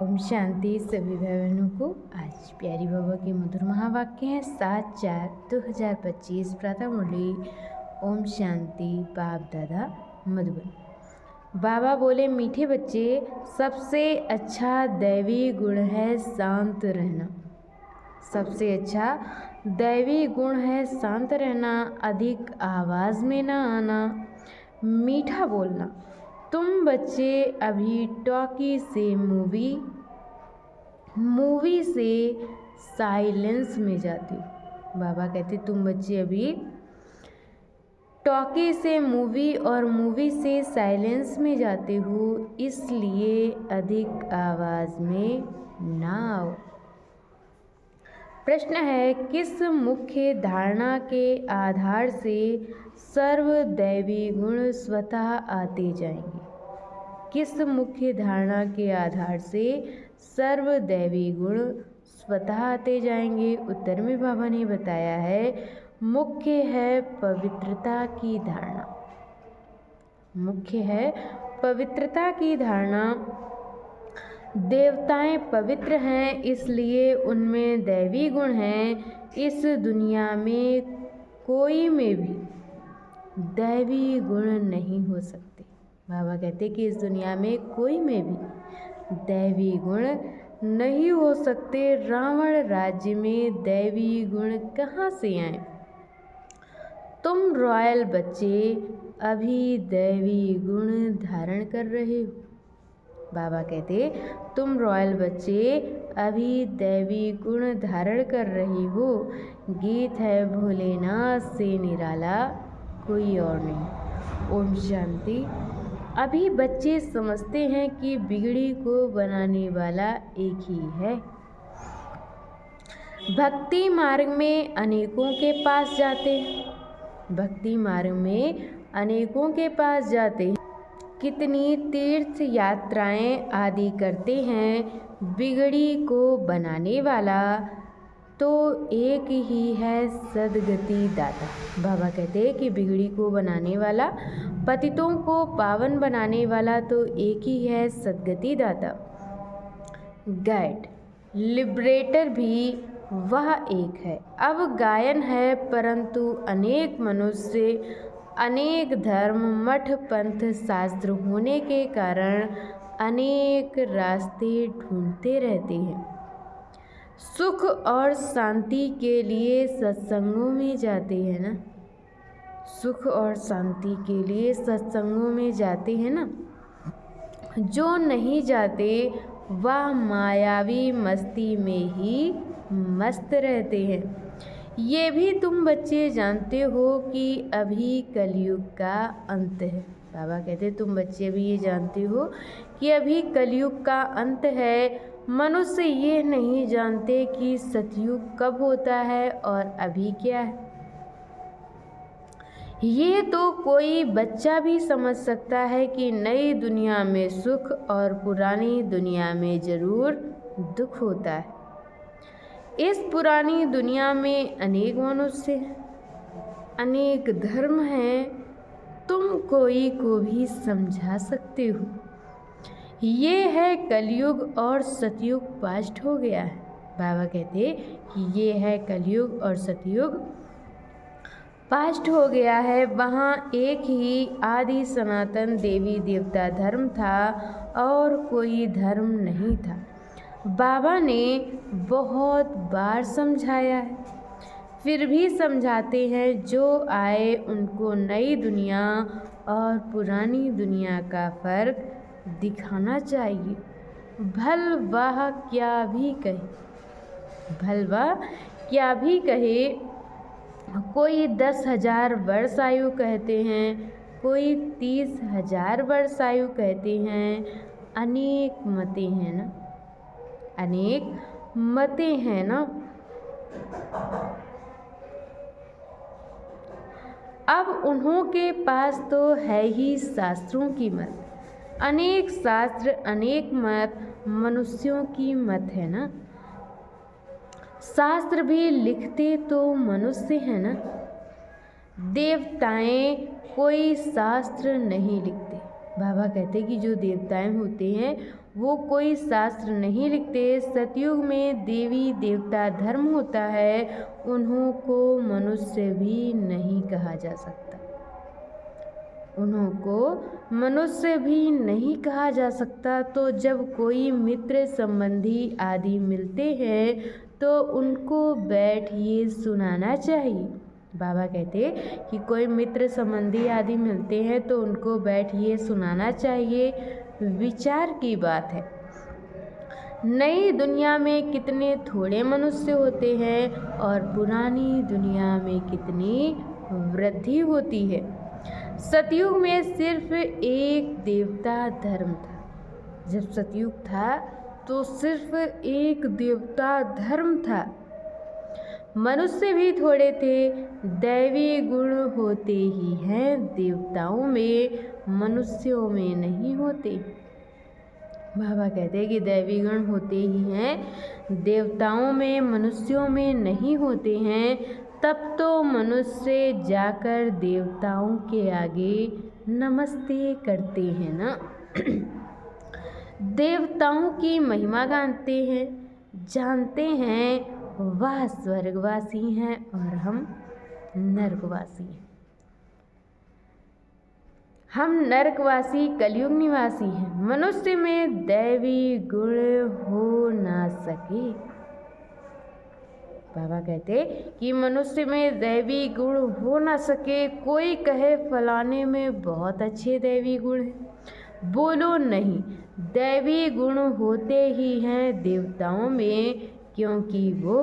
ओम शांति। सभी भाई बहनों को आज प्यारी बाबा के मधुर महावाक्य हैं 7/4/2025 प्रातः मुरली। ओम शांति। बाप दादा मधुबन। बाबा बोले, मीठे बच्चे, सबसे अच्छा दैवी गुण है शांत रहना। सबसे अच्छा दैवी गुण है शांत रहना, अधिक आवाज़ में ना आना, मीठा बोलना। तुम बच्चे अभी टॉकी से मूवी से साइलेंस में जाते हो। बाबा कहते तुम बच्चे अभी टॉकी से मूवी और मूवी से साइलेंस में जाते हो, इसलिए अधिक आवाज़ में ना आओ। प्रश्न है, किस मुख्य धारणा के आधार से सर्व दैवी गुण स्वतः आते जाएंगे? किस मुख्य धारणा के आधार से सर्व दैवी गुण स्वतः आते जाएंगे? उत्तर में बाबा ने बताया है, मुख्य है पवित्रता की धारणा। मुख्य है पवित्रता की धारणा। देवताएं पवित्र हैं, इसलिए उनमें दैवी गुण हैं। इस दुनिया में कोई में भी दैवी गुण नहीं हो सकते। बाबा कहते कि इस दुनिया में कोई में भी दैवी गुण नहीं हो सकते। रावण राज्य में दैवी गुण कहाँ से आए? तुम रॉयल बच्चे अभी दैवी गुण धारण कर रहे हो। बाबा कहते तुम रॉयल बच्चे अभी दैवी गुण धारण कर रही हो। गीत है भोलेनाथ से निराला कोई और नहीं। ओम शांति। अभी बच्चे समझते हैं कि बिगड़ी को बनाने वाला एक ही है। भक्ति मार्ग में अनेकों के पास जाते हैं। भक्ति मार्ग में अनेकों के पास जाते हैं। कितनी तीर्थ यात्राएं आदि करते हैं। बिगड़ी को बनाने वाला तो एक ही है, सद्गति दाता। बाबा कहते हैं कि बिगड़ी को बनाने वाला, पतितों को पावन बनाने वाला तो एक ही है, सद्गति दाता। गाइड, लिबरेटर भी वह एक है। अब गायन है, परंतु अनेक मनुष्य, अनेक धर्म, मठ, पंथ, शास्त्र होने के कारण अनेक रास्ते ढूंढते रहते हैं। सुख और शांति के लिए सत्संगों में जाते हैं ना। सुख और शांति के लिए सत्संगों में जाते हैं ना। जो नहीं जाते वह मायावी मस्ती में ही मस्त रहते हैं। ये भी तुम बच्चे जानते हो कि अभी कलयुग का अंत है। बाबा कहते तुम बच्चे भी ये जानते हो कि अभी कलयुग का अंत है। मनुष्य ये नहीं जानते कि सतयुग कब होता है और अभी क्या है। ये तो कोई बच्चा भी समझ सकता है कि नई दुनिया में सुख और पुरानी दुनिया में जरूर दुख होता है। इस पुरानी दुनिया में अनेक मनुष्य हैं, अनेक धर्म हैं। तुम कोई को भी समझा सकते हो। ये है कलयुग और सतयुग पास्ट हो गया है। बाबा कहते कि ये है कलयुग और सतयुग पास्ट हो गया है। वहाँ एक ही आदि सनातन देवी देवता धर्म था और कोई धर्म नहीं था। बाबा ने बहुत बार समझाया है, फिर भी समझाते हैं। जो आए उनको नई दुनिया और पुरानी दुनिया का फर्क दिखाना चाहिए। भल वह क्या भी कहे, भल वह क्या भी कहे। कोई 10,000 वर्ष आयु कहते हैं, कोई 30,000 वर्ष आयु कहते हैं। अनेक मतें हैं ना, अनेक मतें हैं ना। अब उन्हों के पास तो है ही शास्त्रों की मत। अनेक शास्त्र, अनेक मत, मनुष्यों की मत है ना। शास्त्र भी लिखते तो मनुष्य है ना। देवताएं कोई शास्त्र नहीं लिखते। बाबा कहते कि जो देवताएं होते हैं वो कोई शास्त्र नहीं लिखते। सतयुग में देवी देवता धर्म होता है, उन्हों को मनुष्य भी नहीं कहा जा सकता। उन्हों को मनुष्य भी नहीं कहा जा सकता। तो जब कोई मित्र संबंधी आदि मिलते हैं तो उनको बैठ ये सुनाना चाहिए। बाबा कहते कि कोई मित्र संबंधी आदि मिलते हैं तो उनको बैठ ये सुनाना चाहिए। विचार की बात है, नई दुनिया में कितने थोड़े मनुष्य होते हैं और पुरानी दुनिया में कितनी वृद्धि होती है। सतयुग में सिर्फ एक देवता धर्म था। जब सतयुग था तो सिर्फ एक देवता धर्म था। मनुष्य भी थोड़े थे। दैवी गुण होते ही हैं देवताओं में, मनुष्यों में नहीं होते। बाबा कहते हैं कि दैवी गुण होते ही हैं देवताओं में, मनुष्यों में नहीं होते हैं। तब तो मनुष्य जाकर देवताओं के आगे नमस्ते करते हैं ना। देवताओं की महिमा गाते हैं, जानते हैं वह स्वर्गवासी हैं और हम नरकवासी हैं। हम नरकवासी कलयुग निवासी हैं। मनुष्य में दैवी गुण हो ना सके। बाबा कहते कि मनुष्य में दैवी गुण हो ना सके। कोई कहे फलाने में बहुत अच्छे दैवी गुण हैं, बोलो नहीं, दैवी गुण होते ही हैं देवताओं में, क्योंकि वो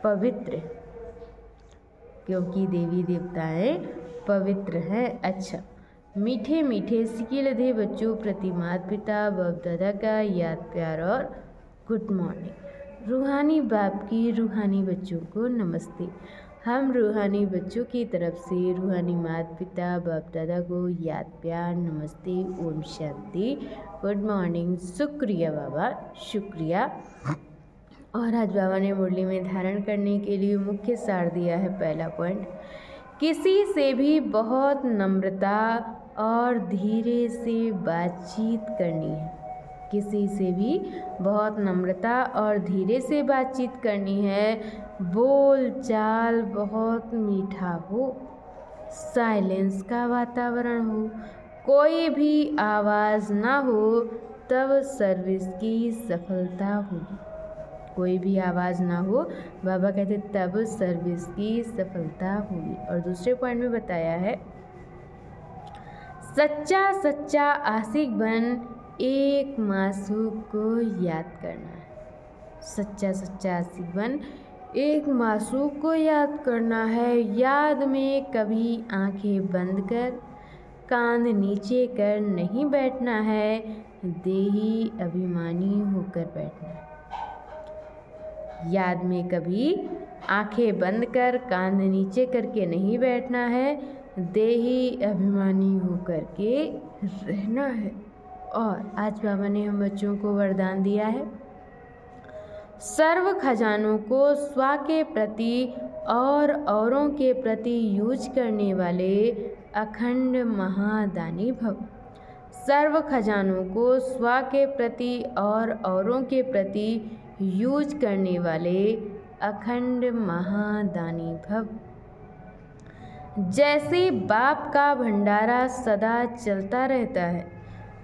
पवित्र, क्योंकि देवी देवताएं पवित्र हैं। अच्छा, मीठे मीठे सिकिलधे बच्चों प्रति माता पिता बाप दादा का याद प्यार और गुड मॉर्निंग। रूहानी बाप की रूहानी बच्चों को नमस्ते। हम रूहानी बच्चों की तरफ से रूहानी माता पिता बाप दादा को याद प्यार नमस्ते, ओम शांति, गुड मॉर्निंग। शुक्रिया बाबा, शुक्रिया। और आज बाबा ने मुरली में धारण करने के लिए मुख्य सार दिया है। पहला पॉइंट, किसी से भी बहुत नम्रता और धीरे से बातचीत करनी है। किसी से भी बहुत नम्रता और धीरे से बातचीत करनी है। बोल चाल बहुत मीठा हो, साइलेंस का वातावरण हो, कोई भी आवाज़ ना हो, तब सर्विस की सफलता होगी। कोई भी आवाज़ ना हो, बाबा कहते तब सर्विस की सफलता होगी। और दूसरे पॉइंट में बताया है, सच्चा सच्चा आशिक बन एक मासूम को याद करना है। सच्चा सच्चा आशिक बन एक मासूम को याद करना है। याद में कभी आंखें बंद कर, कान नीचे कर नहीं बैठना है, देही अभिमानी होकर बैठना है। याद में कभी आंखें बंद कर, कान नीचे करके नहीं बैठना है, देही अभिमानी होकर के रहना है। और आज बाबा ने हम बच्चों को वरदान दिया है, सर्व खजानों को स्व के प्रति और औरों के प्रति यूज करने वाले अखंड महादानी भव। सर्व खजानों को स्व के प्रति और औरों के प्रति यूज करने वाले अखंड महादानी भव। जैसे बाप का भंडारा सदा चलता रहता है,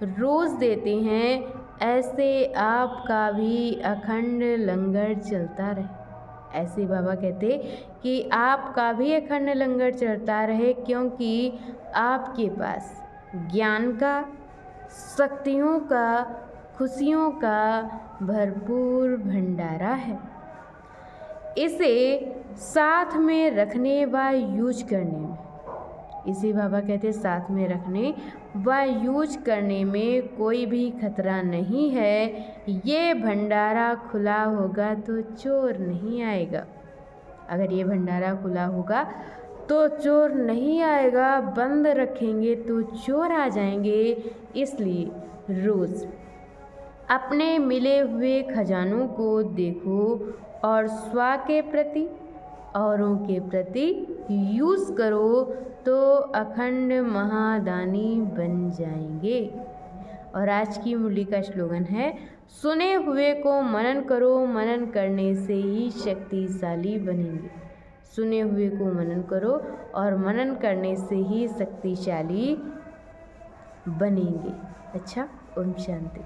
रोज़ देते हैं, ऐसे आपका भी अखंड लंगर चलता रहे। ऐसे बाबा कहते कि आपका भी अखंड लंगर चलता रहे, क्योंकि आपके पास ज्ञान का, शक्तियों का, खुशियों का भरपूर भंडारा है। इसे साथ में रखने व यूज करने में, इसे बाबा कहते साथ में रखने व यूज करने में कोई भी खतरा नहीं है। ये भंडारा खुला होगा तो चोर नहीं आएगा। अगर ये भंडारा खुला होगा तो चोर नहीं आएगा, बंद रखेंगे तो चोर आ जाएंगे। इसलिए रोज़ अपने मिले हुए खजानों को देखो और स्व के प्रति औरों के प्रति यूज़ करो तो अखंड महादानी बन जाएंगे। और आज की मुरली का स्लोगन है, सुने हुए को मनन करो, मनन करने से ही शक्तिशाली बनेंगे। सुने हुए को मनन करो और मनन करने से ही शक्तिशाली बनेंगे। अच्छा, ओम शांति।